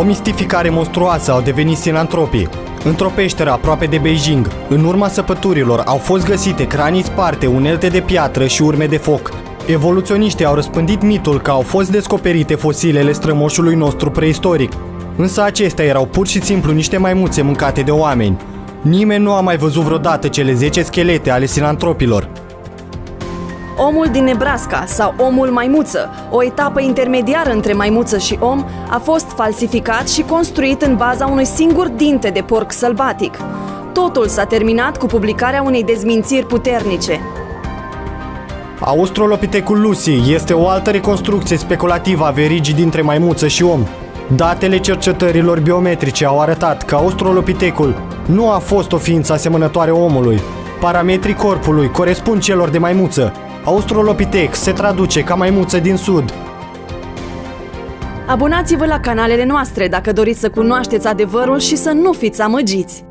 O mistificare monstruoasă au devenit sinantropii. Într-o peșteră aproape de Beijing, în urma săpăturilor, au fost găsite cranii sparte, unelte de piatră și urme de foc. Evoluționiștii au răspândit mitul că au fost descoperite fosilele strămoșului nostru preistoric. Însă acestea erau pur și simplu niște maimuțe mâncate de oameni. Nimeni nu a mai văzut vreodată cele 10 schelete ale sinantropilor. Omul din Nebraska sau omul maimuță, o etapă intermediară între maimuță și om, a fost falsificat și construit în baza unui singur dinte de porc sălbatic. Totul s-a terminat cu publicarea unei dezmințiri puternice. Australopithecul Lucy este o altă reconstrucție speculativă a verigii dintre maimuță și om. Datele cercetărilor biometrice au arătat că Australopithecul nu a fost o ființă asemănătoare omului. Parametrii corpului corespund celor de maimuță. Australopithec se traduce ca maimuță din sud. Abonați-vă la canalele noastre dacă doriți să cunoașteți adevărul și să nu fiți amăgiți!